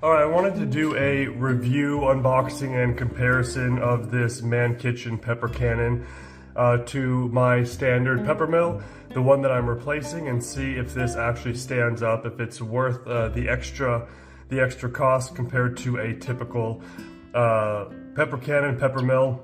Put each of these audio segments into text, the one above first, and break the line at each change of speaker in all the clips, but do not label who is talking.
Alright, I wanted to do a review, unboxing, and comparison of this MANNKITCHEN Pepper Cannon to my standard pepper mill, the one that I'm replacing, and see if this actually stands up, if it's worth the extra cost compared to a typical pepper cannon pepper mill.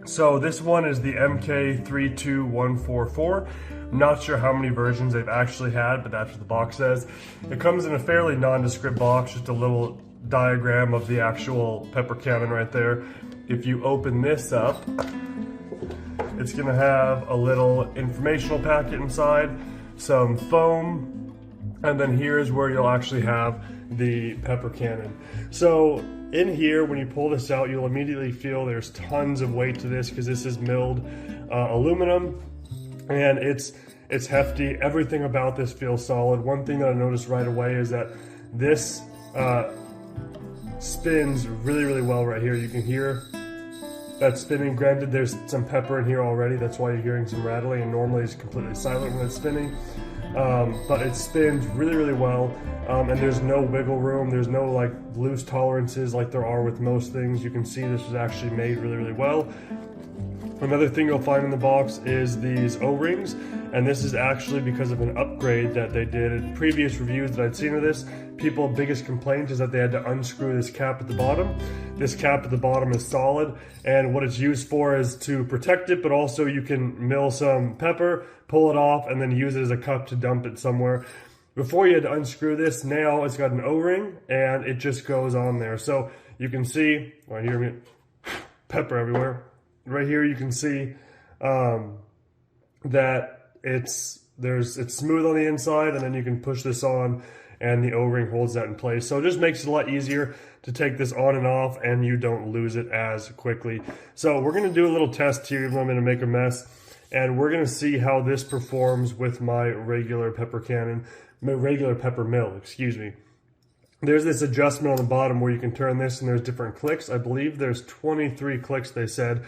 So this one is the MK32144. Not sure how many versions they've actually had, but that's what the box says. It comes in a fairly nondescript box, just a little diagram of the actual pepper cannon right there. If you open this up, it's gonna have a little informational packet inside, some foam, and then here's where you'll actually have the pepper cannon. So in here, when you pull this out, you'll immediately feel there's tons of weight to this because this is milled aluminum, and it's hefty. Everything about this feels solid. One thing that I noticed right away is that this spins really well right here. You can hear that spinning. Granted, there's some pepper in here already. That's why you're hearing some rattling, and normally it's completely silent when it's spinning. But it spins really well, and there's no wiggle room. There's no like loose tolerances like there are with most things. You can see this was actually made really well. Another thing you'll find in the box is these O-rings, and this is actually because of an upgrade that they did. In previous reviews that I'd seen of this, people's biggest complaint is that they had to unscrew this cap at the bottom. This cap at the bottom is solid, and what it's used for is to protect it, but also you can mill some pepper, pull it off, and then use it as a cup to dump it somewhere. Before you had to unscrew this, now it's got an O-ring, and it just goes on there. So you can see, right here, pepper everywhere. Right here you can see that it's smooth on the inside, and then you can push this on and the O-ring holds that in place. So it just makes it a lot easier to take this on and off, and you don't lose it as quickly. So we're gonna do a little test here, even though I'm gonna make a mess, and we're gonna see how this performs with my regular pepper cannon, my regular pepper mill, excuse me. There's this adjustment on the bottom where you can turn this, and there's different clicks. I believe there's 23 clicks, they said.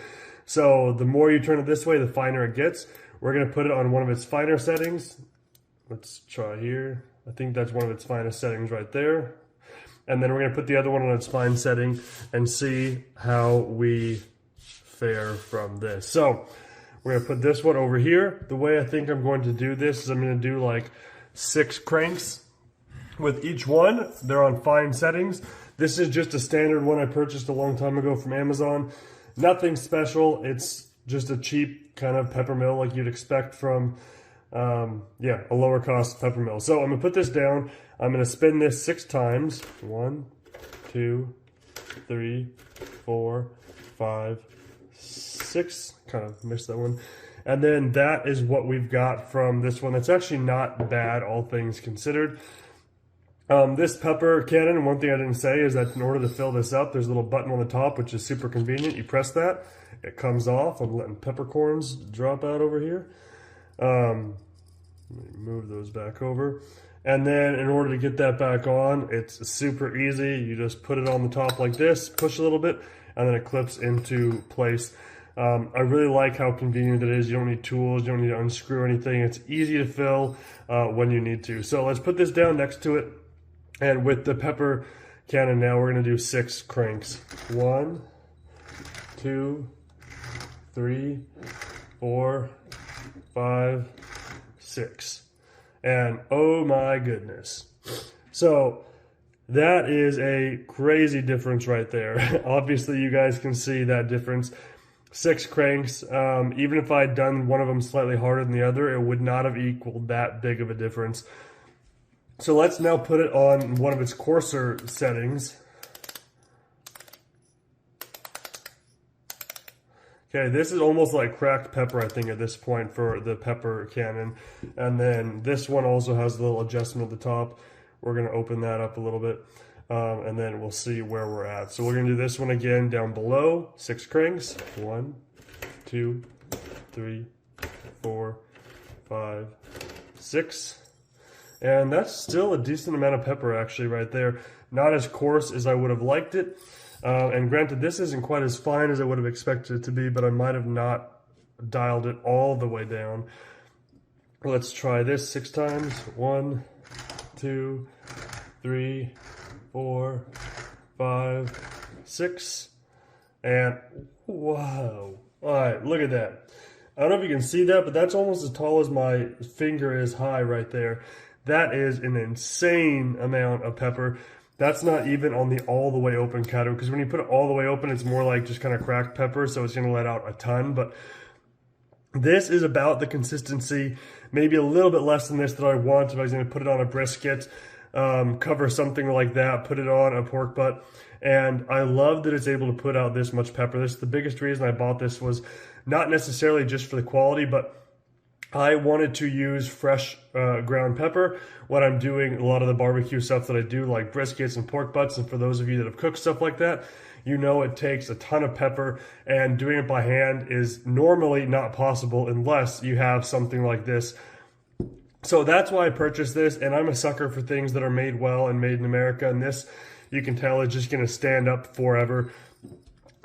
So the more you turn it this way, the finer it gets. We're gonna put it on one of its finer settings. Let's try here. I think that's one of its finest settings right there. And then we're gonna put the other one on its fine setting and see how we fare from this. So we're gonna put this one over here. The way I think I'm going to do this is I'm gonna do like 6 cranks with each one. They're on fine settings. This is just a standard one I purchased a long time ago from Amazon. Nothing special. It's just a cheap kind of pepper mill like you'd expect from, a lower cost pepper mill. So I'm gonna put this down. I'm gonna spin this 6 times. 1, 2, 3, 4, 5, 6. Kind of missed that one. And then that is what we've got from this one. It's actually not bad, all things considered. This pepper cannon, one thing I didn't say is that in order to fill this up, there's a little button on the top, which is super convenient. You press that, it comes off. I'm letting peppercorns drop out over here. Let me move those back over. And then in order to get that back on, it's super easy. You just put it on the top like this, push a little bit, and then it clips into place. I really like how convenient it is. You don't need tools, you don't need to unscrew anything. It's easy to fill when you need to. So let's put this down next to it. And with the pepper cannon now, we're gonna do 6 cranks. 1, 2, 3, 4, 5, 6. And oh my goodness. So that is a crazy difference right there. Obviously you guys can see that difference. 6 cranks, even if I had done one of them slightly harder than the other, it would not have equaled that big of a difference. So let's now put it on one of its coarser settings. Okay, this is almost like cracked pepper, I think, at this point for the pepper cannon. And then this one also has a little adjustment at the top. We're gonna open that up a little bit, and then we'll see where we're at. So we're gonna do this one again down below, 6 cranks. 1, 2, 3, 4, 5, 6. And that's still a decent amount of pepper actually right there. Not as coarse as I would have liked it. And granted, this isn't quite as fine as I would have expected it to be, but I might have not dialed it all the way down. Let's try this 6 times. 1, 2, 3, 4, 5, 6, and wow. All right, look at that. I don't know if you can see that, but that's almost as tall as my finger is high right there. That is an insane amount of pepper. That's not even on the all the way open category, because when you put it all the way open, it's more like just kind of cracked pepper, so it's gonna let out a ton. But this is about the consistency, maybe a little bit less than this that I want if I was gonna put it on a brisket, cover something like that, put it on a pork butt. And I love that it's able to put out this much pepper. This, the biggest reason I bought this was not necessarily just for the quality, but I wanted to use fresh ground pepper when I'm doing a lot of the barbecue stuff that I do, like briskets and pork butts. And for those of you that have cooked stuff like that, you know it takes a ton of pepper, and doing it by hand is normally not possible unless you have something like this. So that's why I purchased this, and I'm a sucker for things that are made well and made in America, and this, you can tell, is just going to stand up forever.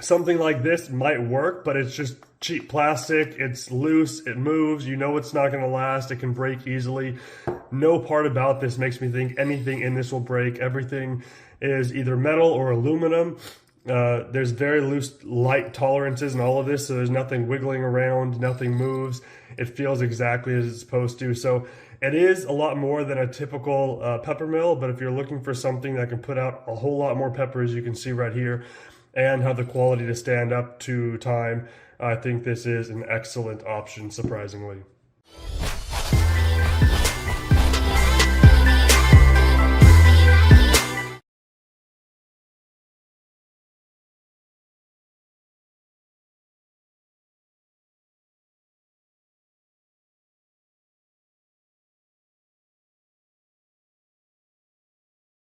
Something like this might work, but it's just cheap plastic. It's loose, it moves, you know it's not going to last, it can break easily. No part about this makes me think anything in this will break. Everything is either metal or aluminum. There's very loose light tolerances in all of this, so there's nothing wiggling around, nothing moves. It feels exactly as it's supposed to. So it is a lot more than a typical pepper mill, but if you're looking for something that can put out a whole lot more pepper, as you can see right here, and have the quality to stand up to time, I think this is an excellent option, surprisingly.